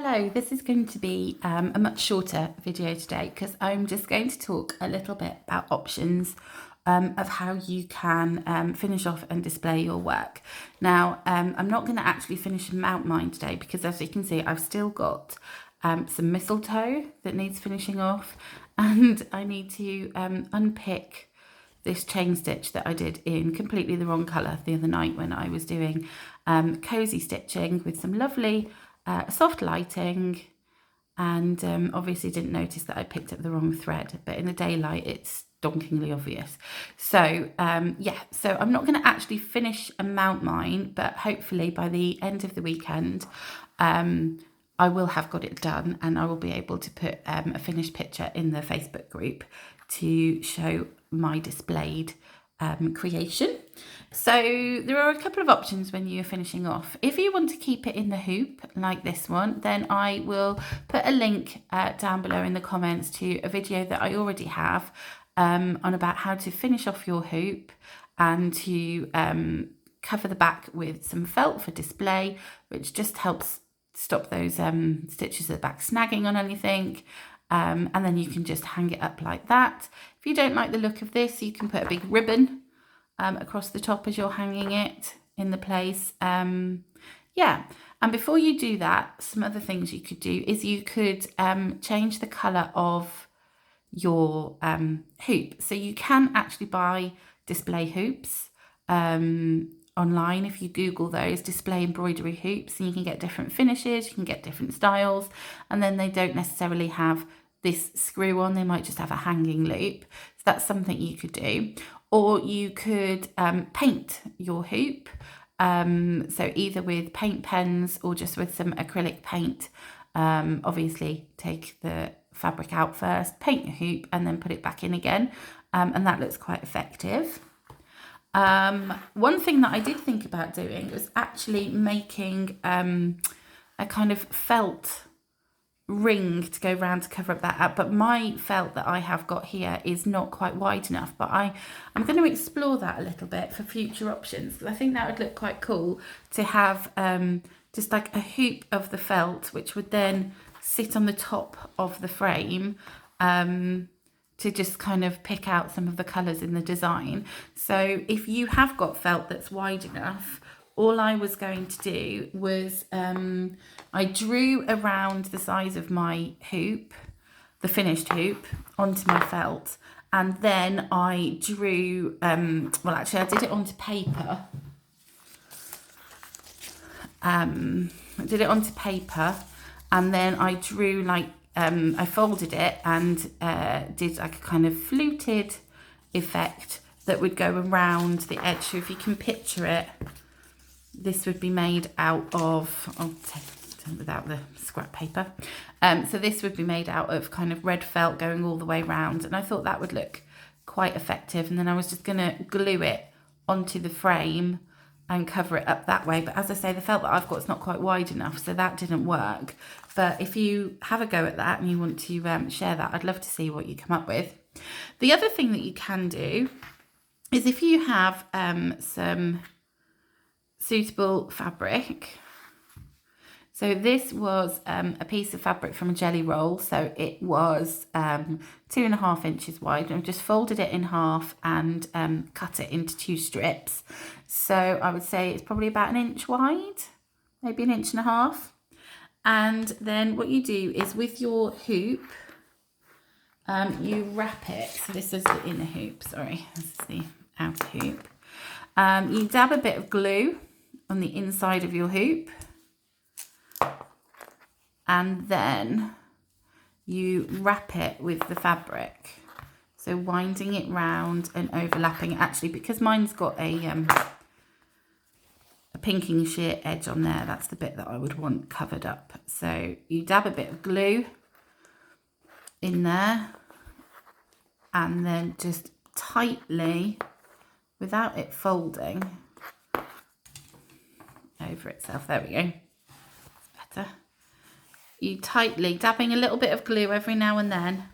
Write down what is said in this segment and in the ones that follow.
Hello, this is going to be a much shorter video today because I'm just going to talk a little bit about options of how you can finish off and display your work. Now, I'm not going to actually finish and mount mine today because, as you can see, I've still got some mistletoe that needs finishing off, and I need to unpick this chain stitch that I did in completely the wrong colour the other night when I was doing cosy stitching with some lovely soft lighting, and obviously didn't notice that I picked up the wrong thread, but in the daylight it's donkingly obvious. So so I'm not going to actually finish and mount mine, but hopefully by the end of the weekend I will have got it done, and I will be able to put a finished picture in the Facebook group to show my displayed creation. So there are a couple of options when you're finishing off. If you want to keep it in the hoop like this one, then I will put a link down below in the comments to a video that I already have on about how to finish off your hoop and to cover the back with some felt for display, which just helps stop those stitches at the back snagging on anything. And then you can just hang it up like that. If you don't like the look of this, you can put a big ribbon across the top as you're hanging it in the place. And before you do that, some other things you could do is you could change the colour of your hoop. So you can actually buy display hoops online. If you Google those, display embroidery hoops, and you can get different finishes, you can get different styles, and then they don't necessarily have this screw on, they might just have a hanging loop. So that's something you could do. Or you could paint your hoop, so either with paint pens or just with some acrylic paint. Obviously take the fabric out first, paint your hoop, and then put it back in again, and that looks quite effective. One thing that I did think about doing was actually making a kind of felt ring to go round to cover up that up, but my felt that I have got here is not quite wide enough, but I'm going to explore that a little bit for future options, because I think that would look quite cool to have just like a hoop of the felt which would then sit on the top of the frame to just kind of pick out some of the colours in the design. So if you have got felt that's wide enough, all I was going to do was I drew around the size of my hoop, the finished hoop, onto my felt, and then I drew, well actually I did it onto paper. I did it onto paper, and then I drew like, I folded it and did like a kind of fluted effect that would go around the edge. So if you can picture it, this would be made out of, I'll take it without the scrap paper. So this would be made out of kind of red felt going all the way around, and I thought that would look quite effective. And then I was just going to glue it onto the frame and cover it up that way. But as I say, the felt that I've got is not quite wide enough, so that didn't work. But if you have a go at that and you want to share that, I'd love to see what you come up with. The other thing that you can do is if you have some suitable fabric. So this was a piece of fabric from a jelly roll. So it was 2.5 inches wide. I've just folded it in half and cut it into 2 strips. So I would say it's probably about 1 inch wide, maybe 1.5 inches. And then what you do is with your hoop, you wrap it. So this is the inner hoop, sorry, this is the outer hoop. You dab a bit of glue on the inside of your hoop, and then you wrap it with the fabric, so winding it round and overlapping. Actually, because mine's got a pinking sheer edge on there, that's the bit that I would want covered up. So you dab a bit of glue in there, and then just tightly, without it folding over itself, there we go, that's better. You tightly, dabbing a little bit of glue every now and then,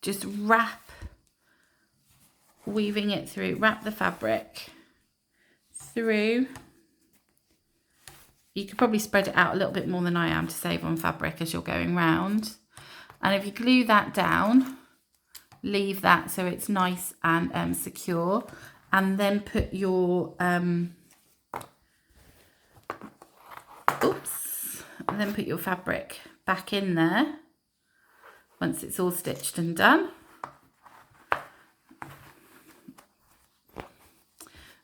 just wrap, weaving it through, wrap the fabric through you could probably spread it out a little bit more than I am to save on fabric as you're going round. And if you glue that down, leave that so it's nice and secure, and then put your fabric back in there once it's all stitched and done.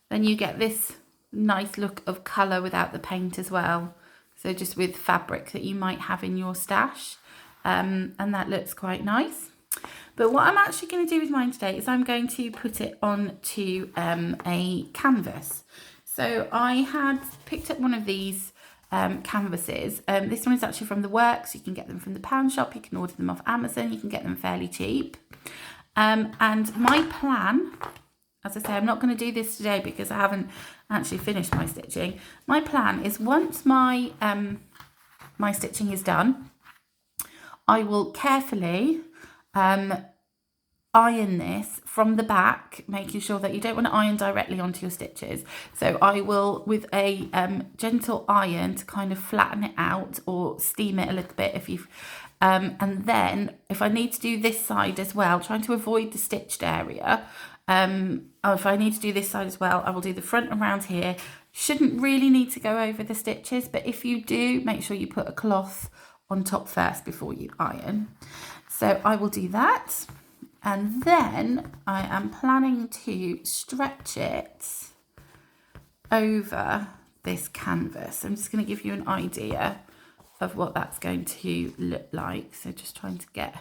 Then you get this nice look of colour without the paint as well, so just with fabric that you might have in your stash, and that looks quite nice. But what I'm actually going to do with mine today is I'm going to put it onto a canvas. So I had picked up one of these canvases. This one is actually from The Works. You can get them from the pound shop. You can order them off Amazon. You can get them fairly cheap. And my plan, as I say, I'm not going to do this today because I haven't actually finished my stitching. My plan is once my my stitching is done, I will carefully iron this from the back, making sure that you don't want to iron directly onto your stitches. So I will, with a gentle iron, to kind of flatten it out or steam it a little bit if you've and then if I need to do this side as well, trying to avoid the stitched area, if I need to do this side as well, I will do the front around here. Shouldn't really need to go over the stitches, but if you do, make sure you put a cloth on top first before you iron. So I will do that, and then I am planning to stretch it over this canvas. I'm just going to give you an idea of what that's going to look like. So just trying to get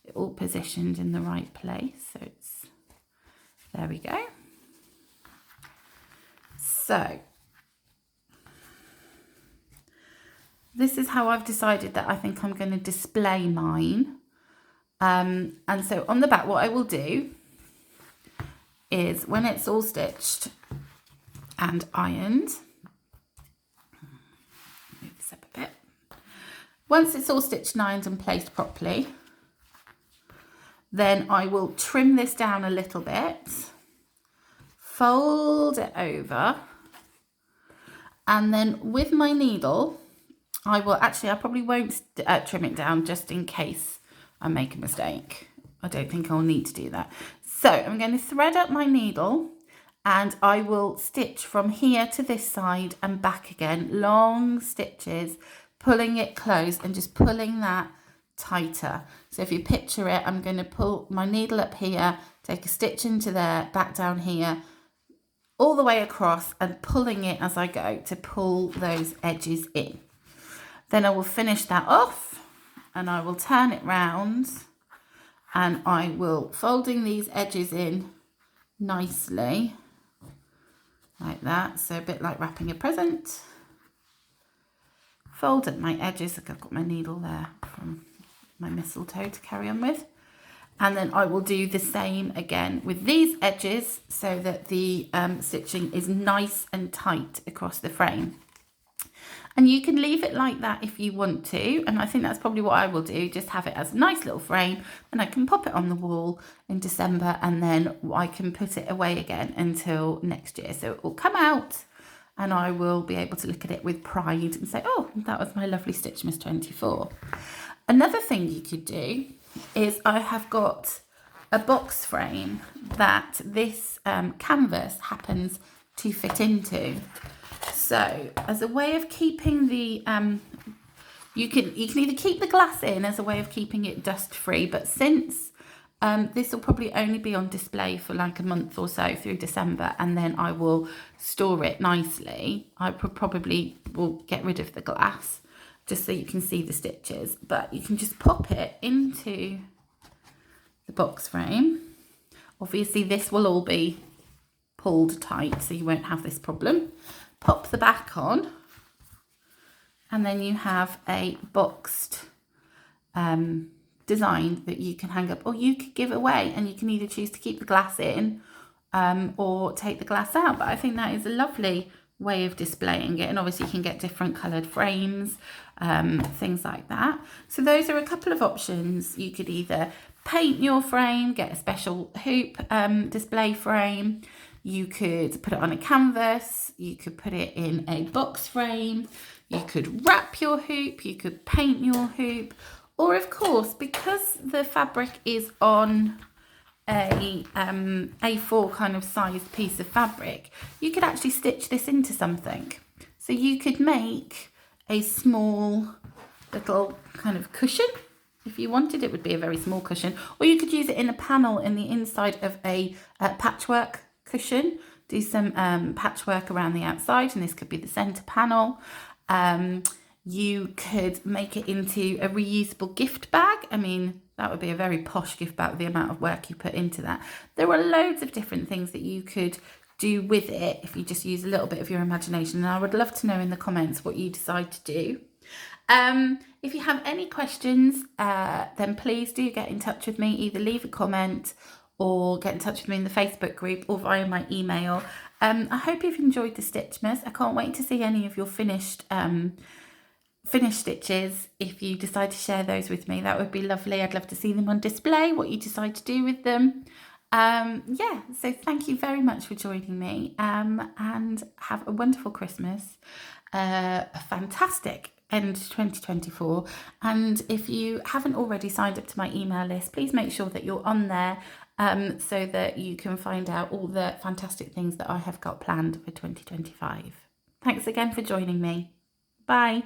it all positioned in the right place. So it's, there we go. So this is how I've decided that I think I'm going to display mine. And so on the back, what I will do is when it's all stitched and ironed, move this up a bit. Once it's all stitched and ironed and placed properly, then I will trim this down a little bit, fold it over, and then with my needle, I probably won't trim it down just in case I make a mistake. I don't think I'll need to do that. So I'm going to thread up my needle and I will stitch from here to this side and back again, long stitches, pulling it close and just pulling that tighter. So if you picture it, I'm going to pull my needle up here, take a stitch into there, back down here, all the way across, and pulling it as I go to pull those edges in. Then I will finish that off and I will turn it round and I will folding these edges in nicely like that. So a bit like wrapping a present. Fold up my edges. Like I've got my needle there from my mistletoe to carry on with. And then I will do the same again with these edges so that the stitching is nice and tight across the frame. And you can leave it like that if you want to. And I think that's probably what I will do. Just have it as a nice little frame. And I can pop it on the wall in December. And then I can put it away again until next year. So it will come out and I will be able to look at it with pride and say, oh, that was my lovely Stitchmas 24. Another thing you could do is I have got a box frame that this canvas happens to fit into. So as a way of keeping the, you can either keep the glass in as a way of keeping it dust free, but since this will probably only be on display for like a month or so through December, and then I will store it nicely, I probably will get rid of the glass just so you can see the stitches, but you can just pop it into the box frame. Obviously this will all be pulled tight so you won't have this problem. Pop the back on and then you have a boxed design that you can hang up or you could give away, and you can either choose to keep the glass in or take the glass out. But I think that is a lovely way of displaying it, and obviously you can get different coloured frames, things like that. So those are a couple of options. You could either paint your frame, get a special hoop display frame. You could put it on a canvas, you could put it in a box frame, you could wrap your hoop, you could paint your hoop, or of course, because the fabric is on a A4 kind of sized piece of fabric, you could actually stitch this into something. So you could make a small little kind of cushion. If you wanted, it would be a very small cushion, or you could use it in a panel in the inside of a patchwork cushion. Do some patchwork around the outside, and this could be the center panel. You could make it into a reusable gift bag. I mean, that would be a very posh gift bag with the amount of work you put into that. There are loads of different things that you could do with it if you just use a little bit of your imagination. And I would love to know in the comments what you decide to do. If you have any questions, then please do get in touch with me. Either leave a comment or get in touch with me in the Facebook group or via my email. I hope you've enjoyed the Stitchmas. I can't wait to see any of your finished stitches. If you decide to share those with me, that would be lovely. I'd love to see them on display, what you decide to do with them. Yeah, so thank you very much for joining me, and have a wonderful Christmas, a fantastic end to 2024. And if you haven't already signed up to my email list, please make sure that you're on there, so that you can find out all the fantastic things that I have got planned for 2025. Thanks again for joining me. Bye.